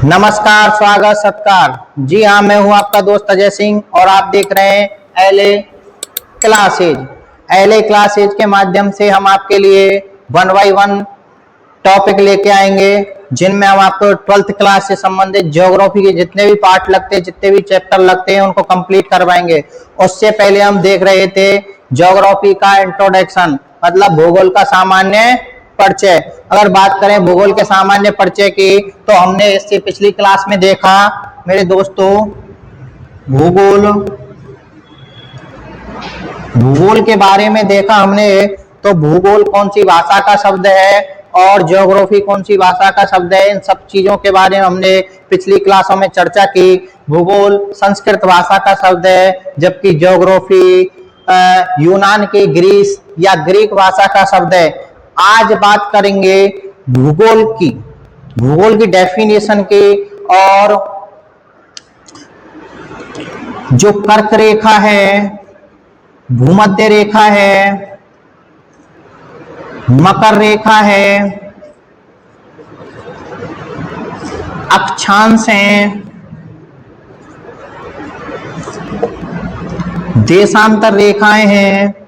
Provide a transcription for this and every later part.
नमस्कार, स्वागत, सत्कार। जी हाँ, मैं हूं आपका दोस्त अजय सिंह और आप देख रहे हैं एलए क्लासेज। एलए क्लासेज के माध्यम से हम आपके लिए 1 बाय 1 टॉपिक लेके आएंगे, जिनमें हम आपको 12th क्लास से संबंधित ज्योग्राफी के जितने भी पार्ट लगते हैं, जितने भी चैप्टर लगते हैं, उनको कंप्लीट करवाएंगे। उससे पहले हम देख रहे थे ज्योग्राफी का इंट्रोडक्शन, मतलब भूगोल का सामान्य परिचय। अगर बात करें भूगोल के सामान्य परिचय की, तो हमने इससे पिछली क्लास में देखा मेरे दोस्तों भूगोल के बारे में देखा हमने। तो भूगोल कौन सी भाषा का शब्द है और ज्योग्राफी कौन सी भाषा का शब्द है, इन सब चीजों के बारे में हमने पिछली क्लासों में चर्चा की। भूगोल संस्कृत भाषा का शब्द है, जबकि ज्योग्राफी यूनान की, ग्रीस या ग्रीक भाषा का शब्द है। आज बात करेंगे भूगोल की डेफिनेशन की, और जो कर्क रेखा है, भूमध्य रेखा है, मकर रेखा है, अक्षांश हैं, देशांतर रेखाएं हैं,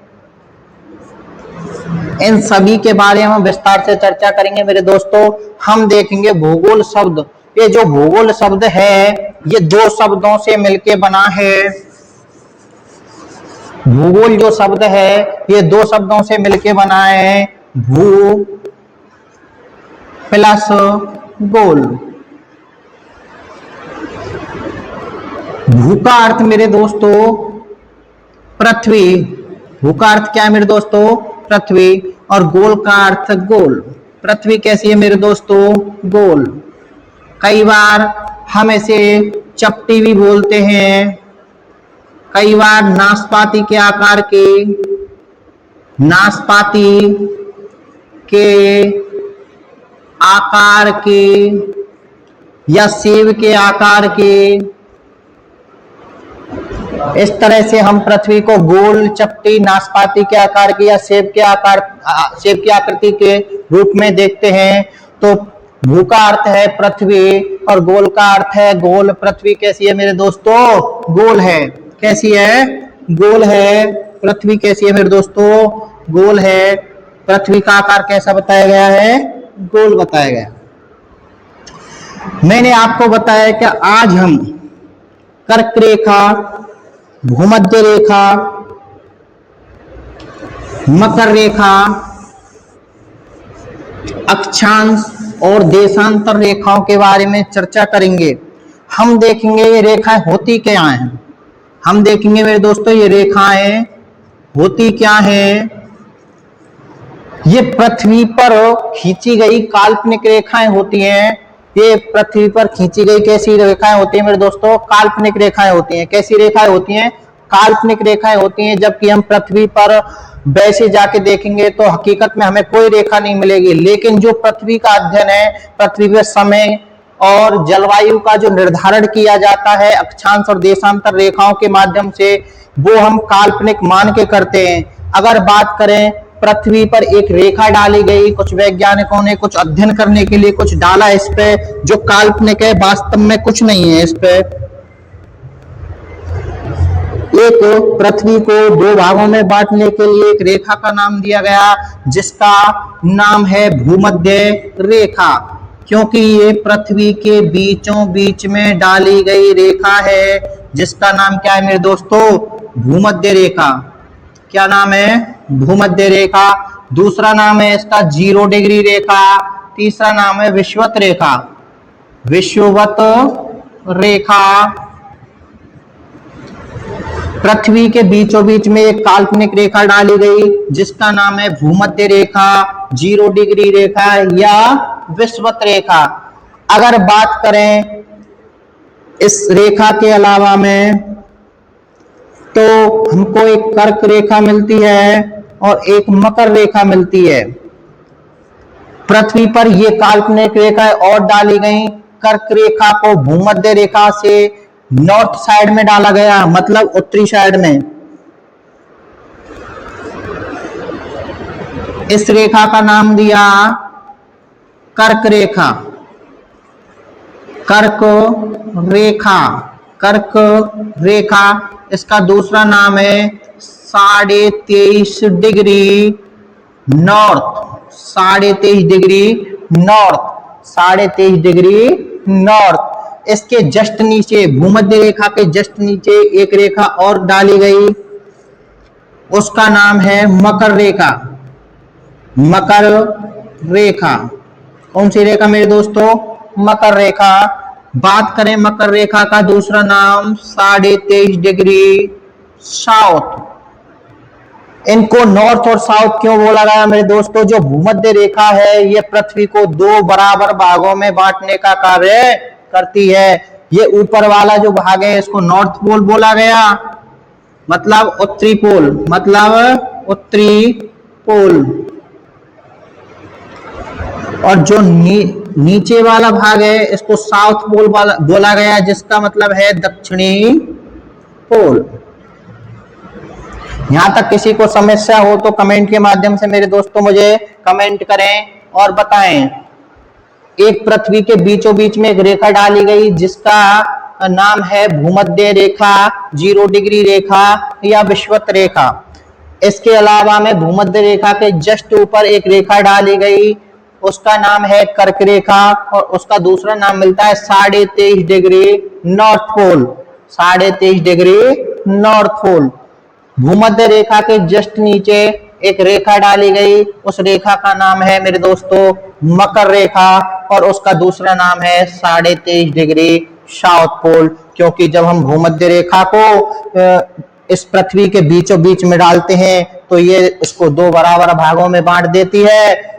इन सभी के बारे में विस्तार से चर्चा करेंगे मेरे दोस्तों। हम देखेंगे भूगोल शब्द। ये जो भूगोल शब्द है, ये दो शब्दों से मिलके बना है। भूगोल जो शब्द है, ये दो शब्दों से मिलके बना है, भू प्लस गोल। भू का अर्थ मेरे दोस्तों पृथ्वी। भू का अर्थ क्या है मेरे दोस्तों? पृथ्वी। और गोल का अर्थ गोल। पृथ्वी कैसी है मेरे दोस्तों? गोल। कई बार हम इसे चपटी भी बोलते हैं, कई बार नाशपाती के आकार के या सेब के आकार के, इस तरह से हम पृथ्वी को गोल, चपटी, नाशपाती के आकार की या सेब की आकृति के रूप में देखते हैं। तो भू का अर्थ है पृथ्वी और गोल का अर्थ है गोल। पृथ्वी कैसी है मेरे दोस्तों? गोल है। कैसी है? गोल है। पृथ्वी कैसी है मेरे दोस्तों? गोल है। पृथ्वी का आकार कैसा बताया गया है? गोल बताया गया। मैंने आपको बताया कि आज हम कर्क रेखा, भूमध्य रेखा, मकर रेखा, अक्षांश और देशांतर रेखाओं के बारे में चर्चा करेंगे। हम देखेंगे ये रेखाएं होती क्या हैं। हम देखेंगे मेरे दोस्तों ये रेखाएं होती क्या हैं। ये पृथ्वी पर खींची गई काल्पनिक रेखाएं होती हैं। ये पृथ्वी पर खींची गई कैसी रेखाएं होती हैं मेरे दोस्तों? काल्पनिक रेखाएं होती हैं। कैसी रेखाएं होती हैं? काल्पनिक रेखाएं होती हैं। जबकि हम पृथ्वी पर वैसे जाके देखेंगे तो हकीकत में हमें कोई रेखा नहीं मिलेगी। लेकिन जो पृथ्वी का अध्ययन है, पृथ्वी पर समय और जलवायु का जो निर्धारण किया जाता है अक्षांश और देशांतर रेखाओं के माध्यम से, वो हम काल्पनिक मान के करते हैं। अगर बात करें पृथ्वी पर एक रेखा डाली गई, कुछ वैज्ञानिकों ने कुछ अध्ययन करने के लिए कुछ डाला इस पे, जो काल्पनिक है, वास्तव में कुछ नहीं है। इस पे एक पृथ्वी को दो भागों में बांटने के लिए एक रेखा का नाम दिया गया, जिसका नाम है भूमध्य रेखा, क्योंकि ये पृथ्वी के बीचों बीच में डाली गई रेखा है, जिसका नाम क्या है मेरे दोस्तों? भूमध्य रेखा। क्या नाम है? भूमध्य रेखा। दूसरा नाम है इसका 0 डिग्री रेखा। तीसरा नाम है विषुवत रेखा। विषुवत रेखा। पृथ्वी के बीचों बीच में एक काल्पनिक रेखा डाली गई, जिसका नाम है भूमध्य रेखा, 0 डिग्री रेखा या विषुवत रेखा। अगर बात करें इस रेखा के अलावा में, तो हमको एक कर्क रेखा मिलती है और एक मकर रेखा मिलती है। पृथ्वी पर ये काल्पनिक रेखाएं और डाली गई। कर्क रेखा को भूमध्य रेखा से नॉर्थ साइड में डाला गया, मतलब उत्तरी साइड में। इस रेखा का नाम दिया कर्क रेखा। कर्क रेखा, कर्क रेखा। इसका दूसरा नाम है 23.5 degree north, 23.5 degree north, 23.5 degree north. इसके जस्ट नीचे, भूमध्य रेखा के जस्ट नीचे एक रेखा और डाली गई, उसका नाम है मकर रेखा, मकर रेखा। कौन सी रेखा मेरे दोस्तों? मकर रेखा। बात करें मकर रेखा का दूसरा नाम 23.5 डिग्री साउथ। इनको नॉर्थ और साउथ क्यों बोला गया मेरे दोस्तों? जो भूमध्य रेखा है ये पृथ्वी को दो बराबर भागों में बांटने का कार्य करती है। ये ऊपर वाला जो भाग है इसको नॉर्थ पोल बोला गया, मतलब उत्तरी पोल, मतलब उत्तरी पोल। और जो नीचे वाला भाग है इसको साउथ पोल बोला गया, जिसका मतलब है दक्षिणी पोल। यहां तक किसी को समस्या हो तो कमेंट के माध्यम से मेरे दोस्तों मुझे कमेंट करें और बताएं। एक पृथ्वी के बीचों बीच में एक रेखा डाली गई जिसका नाम है भूमध्य रेखा, 0 डिग्री रेखा या विषुवत रेखा। इसके अलावा में भूमध्य रेखा के जस्ट ऊपर एक रेखा डाली गई, उसका नाम है कर्क रेखा, और उसका दूसरा नाम मिलता है 23.5 degree north pole, 23.5 degree north pole. भूमध्य रेखा के जस्ट नीचे एक रेखा डाली गई, उस रेखा का नाम है मेरे दोस्तों मकर रेखा, और उसका दूसरा नाम है 23.5 डिग्री साउथ पोल। क्योंकि जब हम भूमध्य रेखा को इस पृथ्वी के बीचों बीच में डालते हैं तो ये इसको दो बराबर भागों में बांट देती है।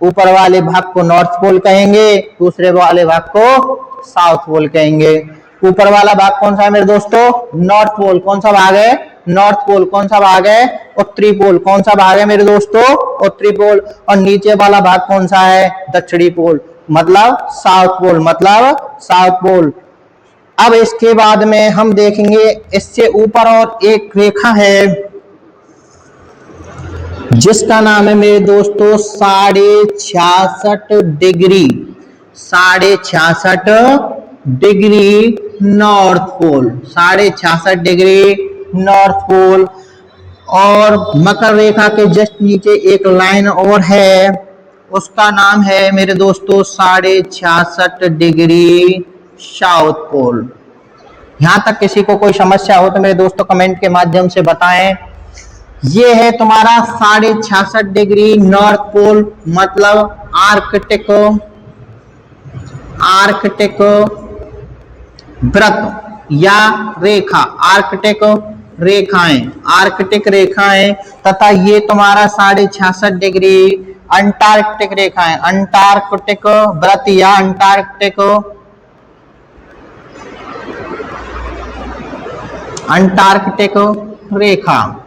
ऊपर वाले भाग को नॉर्थ पोल कहेंगे, दूसरे वाले भाग को साउथ पोल कहेंगे। ऊपर वाला भाग कौन सा है मेरे दोस्तों? North pole. कौन सा भाग है? North pole. कौन सा भाग है? उत्तरी पोल। कौन सा भाग है मेरे दोस्तों? उत्तरी पोल। और नीचे वाला भाग कौन सा है? दक्षिणी पोल, मतलब साउथ पोल, मतलब साउथ पोल। अब इसके बाद में हम देखेंगे इससे ऊपर और एक रेखा है जिसका नाम है मेरे दोस्तों 66.5 degree, 66.5 degree north pole, 66.5 degree north pole. और मकर रेखा के जस्ट नीचे एक लाइन और है, उसका नाम है मेरे दोस्तों 66.5 डिग्री साउथ पोल। यहां तक किसी को कोई समस्या हो तो मेरे दोस्तों कमेंट के माध्यम से बताएं। ये है तुम्हारा 66.5 डिग्री नॉर्थ पोल, मतलब आर्कटिक, आर्कटिक वृत्त या रेखा, आर्कटिक रेखाएं, आर्कटिक रेखाएं। तथा ये तुम्हारा 66.5 डिग्री अंटार्कटिक रेखाएं, अंटार्कटिक वृत्त या अंटार्कटिक, अंटार्कटिक रेखा,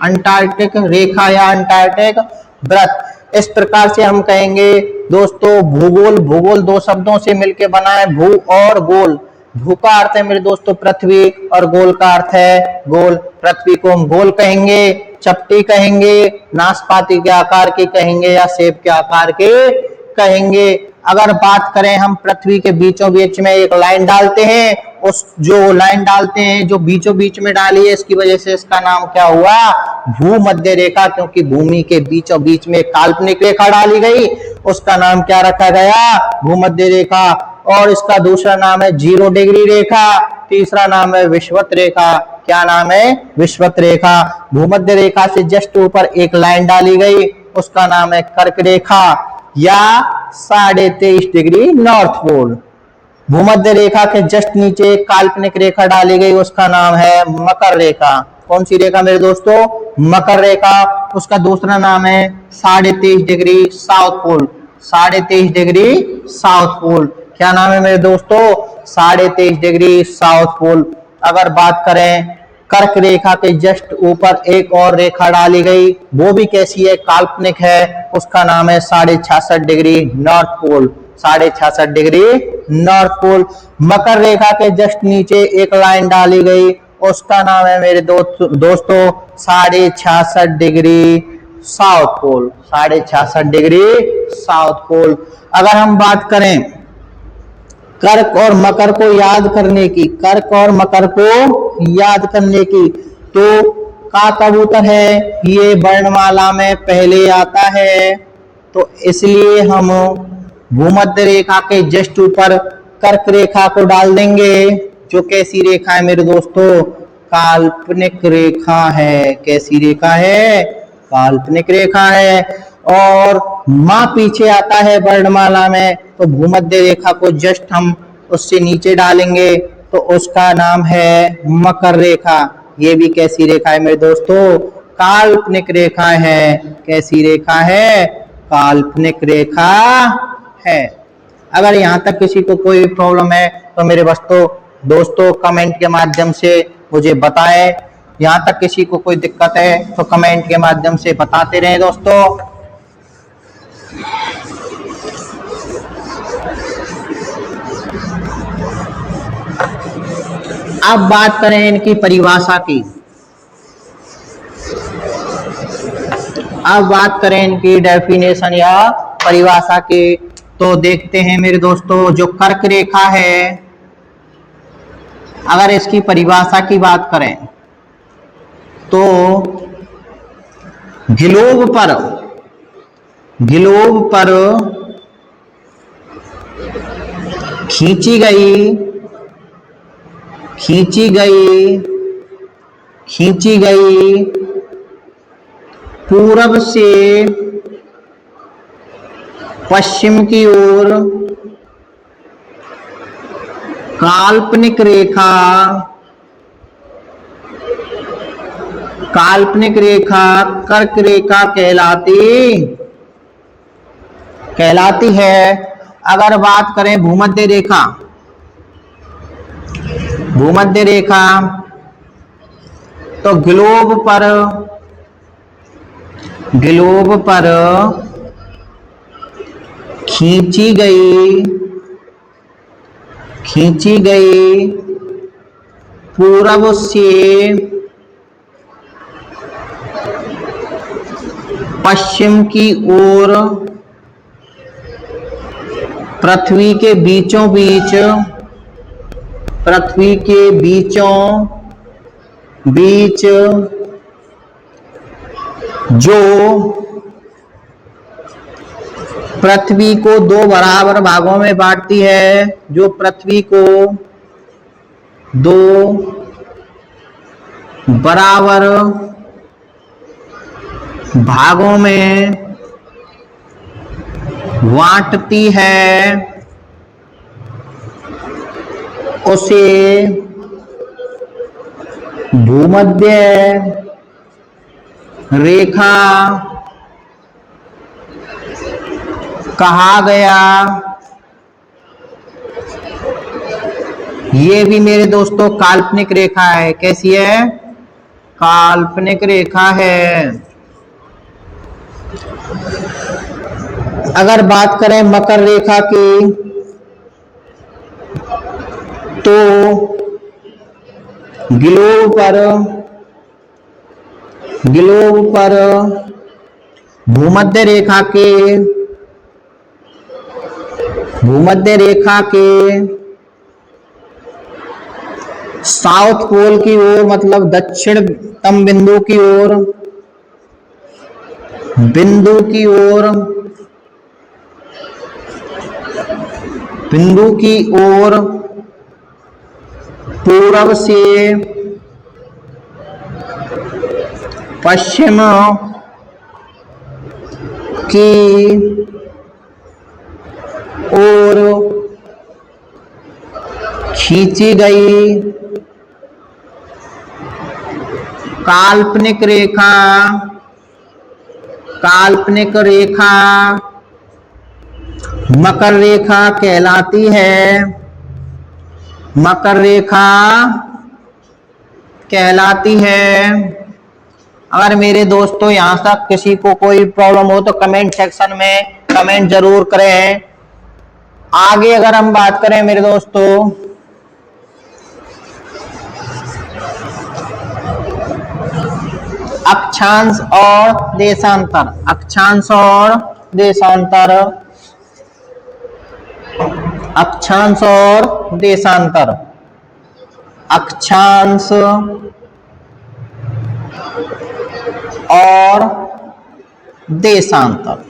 अंटार्कटिक रेखा या अंटार्कटिक वृत्त। इस प्रकार से हम कहेंगे दोस्तों भूगोल, भूगोल दो शब्दों से मिलकर बना है, भू और गोल। भू का अर्थ है मेरे दोस्तों पृथ्वी और गोल का अर्थ है गोल। पृथ्वी को हम गोल कहेंगे, चपटी कहेंगे, नाशपाती के आकार की कहेंगे या सेब के आकार के कहेंगे। अगर बात करें हम पृथ्वी के बीचों बीच में एक लाइन डालते हैं, उस जो लाइन डालते हैं जो बीचों बीच में डाली है इसकी वजह से इसका नाम क्या हुआ? भूमध्य रेखा। क्योंकि भूमि के बीचों बीच में काल्पनिक रेखा डाली गई, उसका नाम क्या रखा गया? भूमध्य रेखा। और इसका दूसरा नाम है 0 डिग्री रेखा, तीसरा नाम है विषुवत रेखा। क्या नाम है? विषुवत रेखा। भूमध्य रेखा से जस्ट ऊपर एक लाइन डाली गई, उसका नाम है कर्क रेखा या 23.5 डिग्री नॉर्थ पोल। भूमध्य रेखा के जस्ट नीचे एक काल्पनिक रेखा डाली गई, उसका नाम है मकर रेखा। कौन सी रेखा मेरे दोस्तों? मकर रेखा। उसका दूसरा नाम है 23.5 degree south pole, 23.5 degree south pole. क्या नाम है मेरे दोस्तों? 23.5 डिग्री साउथ पोल। अगर बात करें कर्क रेखा के जस्ट ऊपर एक और रेखा डाली गई, वो भी कैसी है? काल्पनिक है, उसका नाम है 66.5 degree north pole, 66.5 degree north pole. मकर रेखा के जस्ट नीचे एक लाइन डाली गई, उसका नाम है मेरे दोस्तों 66.5 degree south pole, 66.5 degree south pole. अगर हम बात करें कर्क और मकर को याद करने की, कर्क और मकर को याद करने की। तो का कबूतर है, ये वर्णमाला में पहले आता है, तो इसलिए हम भूमध्य रेखा के जस्ट ऊपर कर्क रेखा को डाल देंगे, जो कैसी रेखा है मेरे दोस्तों, काल्पनिक रेखा है। कैसी रेखा है, काल्पनिक रेखा है। और माँ पीछे आता है वर्णमाला में, तो भूमध्य रेखा को जस्ट हम उससे नीचे डालेंगे, तो उसका नाम है मकर रेखा। ये भी कैसी रेखा है मेरे दोस्तों, काल्पनिक रेखा है। कैसी रेखा है, काल्पनिक रेखा है। अगर यहाँ तक किसी को कोई प्रॉब्लम है तो मेरे दोस्तों कमेंट के माध्यम से मुझे बताएं। यहाँ तक किसी को कोई दिक्कत है तो कमेंट के माध्यम से बताते रहें दोस्तों। अब बात करें इनकी परिभाषा की। अब बात करें इनकी डेफिनेशन या परिभाषा की, तो देखते हैं मेरे दोस्तों, जो कर्क रेखा है, अगर इसकी परिभाषा की बात करें तो ग्लोब पर खींची गई पूरब से पश्चिम की ओर काल्पनिक रेखा कर्क रेखा कहलाती है। अगर बात करें भूमध्य रेखा, तो ग्लोब पर खींची गई पूरब से पश्चिम की ओर पृथ्वी के बीचों बीच जो पृथ्वी को दो बराबर भागों में बांटती है, जो पृथ्वी को दो बराबर भागों में बांटती है, उसे भूमध्य रेखा कहा गया। ये भी मेरे दोस्तों काल्पनिक रेखा है। कैसी है, काल्पनिक रेखा है। अगर बात करें मकर रेखा की, तो ग्लोब पर भूमध्य रेखा के साउथ पोल की ओर, मतलब दक्षिणतम बिंदु की ओर पूरब से पश्चिम की ओर खींची गई काल्पनिक रेखा मकर रेखा कहलाती है। मकर रेखा कहलाती है। अगर मेरे दोस्तों यहाँ तक किसी को कोई प्रॉब्लम हो तो कमेंट सेक्शन में कमेंट जरूर करें। आगे अगर हम बात करें मेरे दोस्तों, अक्षांश और देशांतर, अक्षांश और देशांतर, अक्षांश और देशांतर,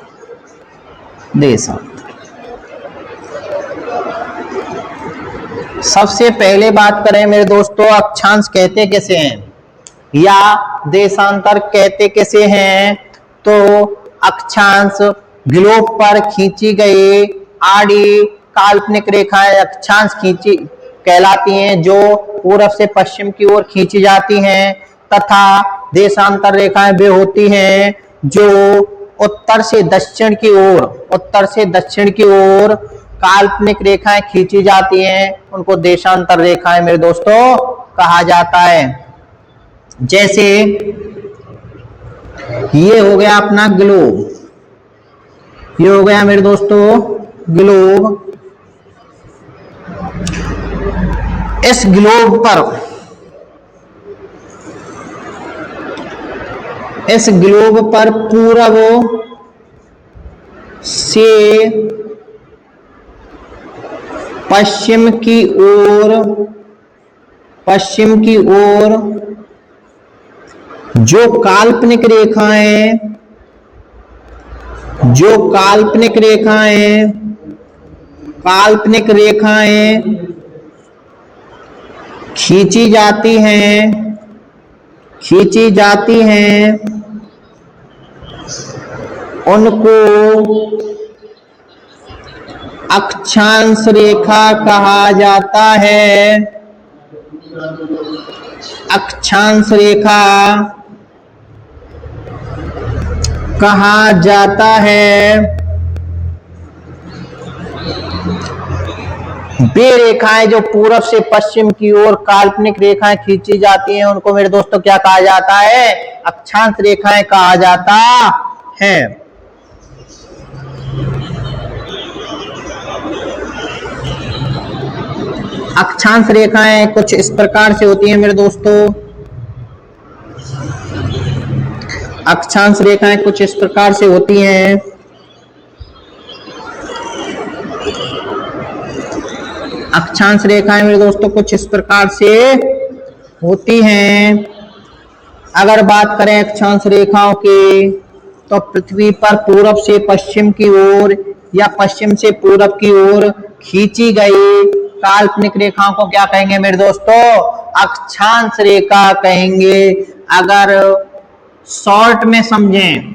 देशांतर। सबसे पहले बात करें मेरे दोस्तों, अक्षांश कहते कैसे हैं या देशांतर कहते कैसे हैं, तो अक्षांश ग्लोब पर खींची गई आड़ी काल्पनिक रेखाएं अक्षांश खींची कहलाती हैं, जो पूरब से पश्चिम की ओर खींची जाती हैं, तथा देशांतर रेखाएं वे होती हैं जो उत्तर से दक्षिण की ओर, उत्तर से दक्षिण की ओर काल्पनिक रेखाएं खींची जाती हैं, उनको देशांतर रेखाएं मेरे दोस्तों कहा जाता है। जैसे ये हो गया अपना ग्लोब, ये हो गया मेरे दोस्तों ग्लोब। इस ग्लोब पर, इस ग्लोब पर पूरब से पश्चिम की ओर, पश्चिम की ओर जो काल्पनिक रेखाएं, जो काल्पनिक रेखाएं, काल्पनिक रेखाएं खींची जाती हैं, खींची जाती हैं, उनको अक्षांश रेखा कहा जाता है, अक्षांश रेखा कहा जाता है। वे रेखाएं जो पूरब से पश्चिम की ओर काल्पनिक रेखाएं खींची जाती हैं, उनको मेरे दोस्तों क्या कहा जाता है, अक्षांश रेखाएं कहा जाता है। अक्षांश रेखाएं कुछ इस प्रकार से होती हैं मेरे दोस्तों, अक्षांश रेखाएं कुछ इस प्रकार से होती हैं। अक्षांश रेखाएं मेरे दोस्तों कुछ इस प्रकार से होती हैं। अगर बात करें अक्षांश रेखाओं की, तो पृथ्वी पर पूरब से पश्चिम की ओर या पश्चिम से पूरब की ओर खींची गई काल्पनिक रेखाओं को क्या कहेंगे मेरे दोस्तों, अक्षांश रेखा कहेंगे। अगर शॉर्ट में समझें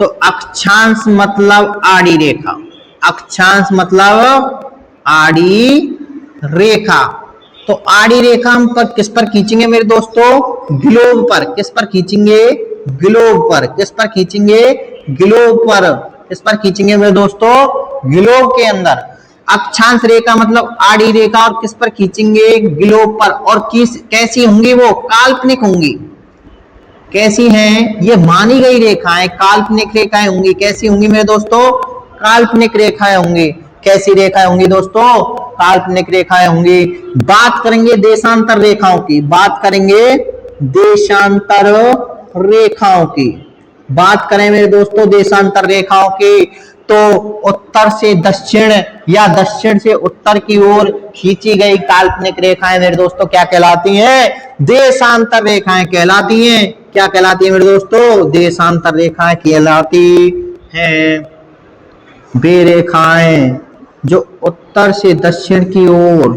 तो अक्षांश मतलब आड़ी रेखा, अक्षांश मतलब आड़ी रेखा। तो आड़ी रेखा हम पर किस पर खींचेंगे मेरे दोस्तों, ग्लोब पर। किस पर खींचेंगे, ग्लोब पर। किस पर खींचेंगे, ग्लोब पर। किस पर खींचेंगे मेरे दोस्तों, ग्लोब के अंदर। अक्षांश रेखा मतलब आड़ी रेखा, और किस पर खींचेंगे, ग्लोब पर। और किस कैसी होंगी वो, काल्पनिक होंगी। कैसी हैं, ये मानी गई रेखाएं काल्पनिक रेखाएं होंगी। कैसी होंगी मेरे दोस्तों, काल्पनिक रेखाएं होंगी। कैसी रेखाएं होंगी दोस्तों, काल्पनिक रेखाएं होंगी। बात करेंगे देशांतर रेखाओं की, बात करेंगे देशांतर रेखाओं की। बात करें मेरे दोस्तों देशांतर रेखाओं की, तो उत्तर से दक्षिण या दक्षिण से उत्तर की ओर खींची गई काल्पनिक रेखाएं मेरे दोस्तों क्या कहलाती हैं, देशांतर रेखाएं कहलाती हैं। क्या कहलाती है मेरे दोस्तों, देशांतर रेखाएं कहलाती हैं। वे रेखाएं जो उत्तर से दक्षिण की ओर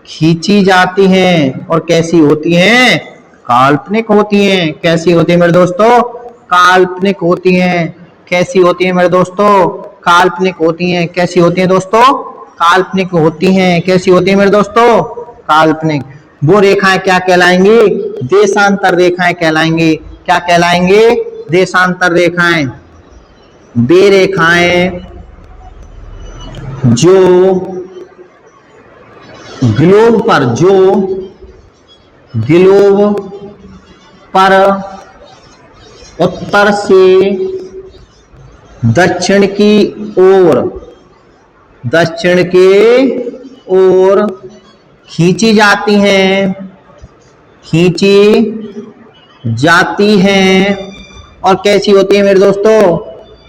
खींची जाती हैं और कैसी होती हैं, काल्पनिक होती हैं। कैसी होती है मेरे दोस्तों, काल्पनिक होती हैं। कैसी होती है मेरे दोस्तों, काल्पनिक होती हैं। कैसी होती हैं दोस्तों, काल्पनिक होती हैं। कैसी होती है मेरे दोस्तों, काल्पनिक। वो रेखाएं क्या कहलाएंगी, देशांतर रेखाएं कहलाएंगी। क्या कहलाएंगे, देशांतर रेखाएं। वे रेखाएं जो ग्लोब पर, जो ग्लोब पर उत्तर से दक्षिण की ओर, दक्षिण के ओर खींची जाती हैं, खींची जाती हैं। और कैसी होती है मेरे दोस्तों,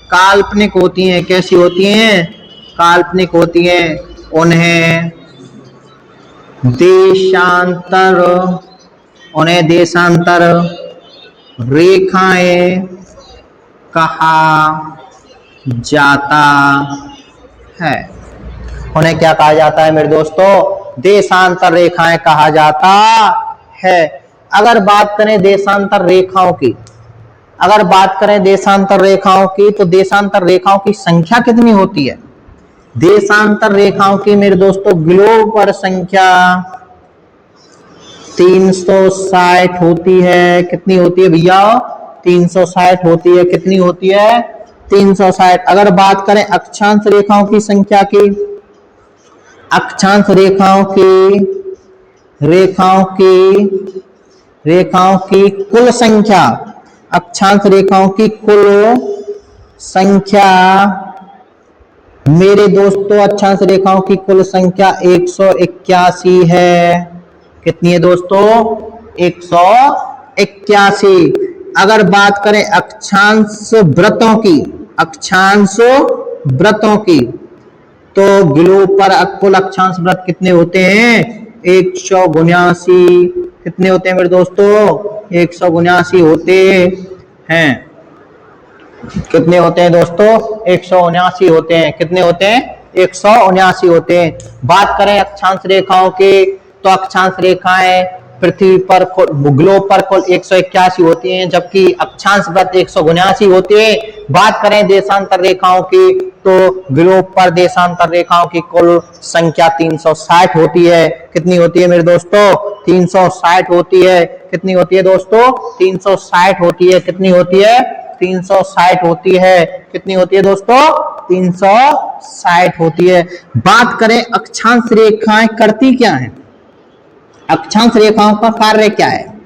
काल्पनिक होती हैं। कैसी होती हैं, काल्पनिक होती हैं। उन्हें देशांतर रेखाएं कहा जाता है। उन्हें क्या कहा जाता है मेरे दोस्तों? देशांतर रेखाएं कहा जाता है। अगर बात करें देशांतर रेखाओं की, तो देशांतर रेखाओं की संख्या कितनी होती है? देशांतर रेखाओं की मेरे दोस्तों ग्लोब पर संख्या 360 होती है। कितनी होती है भैया? 360 होती है। कितनी होती है? 360। अगर बात करें अक्षांश रेखाओं की संख्या की, अक्षांश रेखाओं की कुल संख्या, अक्षांश रेखाओं की कुल संख्या मेरे दोस्तों, अक्षांश रेखाओं की कुल संख्या 181 है। कितनी है दोस्तों? 181। अगर बात करें अक्षांश वृत्तों की, तो ग्लोब पर कुल अक्षांश वृत्त कितने होते हैं? 179। कितने होते हैं मेरे दोस्तों? 179 होते हैं। कितने होते हैं दोस्तों? 179 होते हैं। कितने होते हैं? 179 होते हैं। बात करें अक्षांश रेखाओं के, तो अक्षांश रेखाएं पृथ्वी पर ग्लोब पर कुल 181 होती हैं, जबकि अक्षांश वृत्त 179 होते हैं। बात करें देशांतर रेखाओं की, तो ग्लोब पर देशांतर रेखाओं की कुल संख्या 360 होती है। कितनी होती है मेरे दोस्तों? 360 होती है। कितनी होती है दोस्तों? 360 होती है। कितनी होती है? 360 होती है। कितनी होती है दोस्तों? 360 होती है। बात करें अक्षांश रेखाएं करती क्या है? अक्षांश रेखाओं का कार्य क्या है?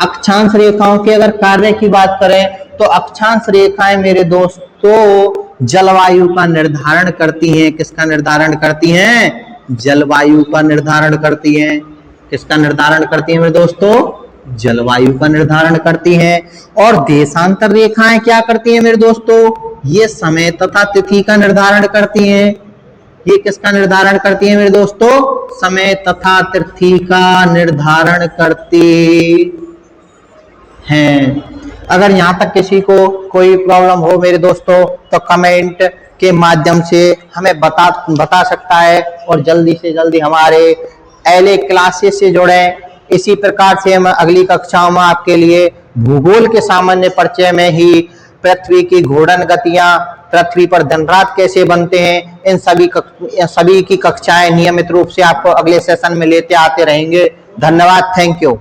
अक्षांश रेखाओं के अगर कार्य की बात करें, तो अक्षांश रेखाएं मेरे दोस्तों जलवायु का निर्धारण करती हैं। किसका निर्धारण करती हैं? जलवायु का निर्धारण करती हैं। किसका निर्धारण करती हैं मेरे दोस्तों? जलवायु का निर्धारण करती हैं। और देशांतर रेखाएं क्या करती हैं मेरे दोस्तों? ये समय तथा तिथि का निर्धारण करती हैं। ये किसका निर्धारण करती है मेरे दोस्तों? समय तथा तिथि का निर्धारण करती हैं। अगर यहाँ तक किसी को कोई प्रॉब्लम हो मेरे दोस्तों, तो कमेंट के माध्यम से हमें बता सकता है, और जल्दी से जल्दी हमारे एलए क्लासेस से जुड़ें। इसी प्रकार से हम अगली कक्षाओं में आपके लिए भूगोल के सामान्य परिचय में ही पृथ्वी की घूर्णन गतियां, पृथ्वी पर दिन रात कैसे बनते हैं, इन सभी की कक्षाएं नियमित रूप से आपको अगले सेशन में लेते आते रहेंगे। धन्यवाद। Thank you.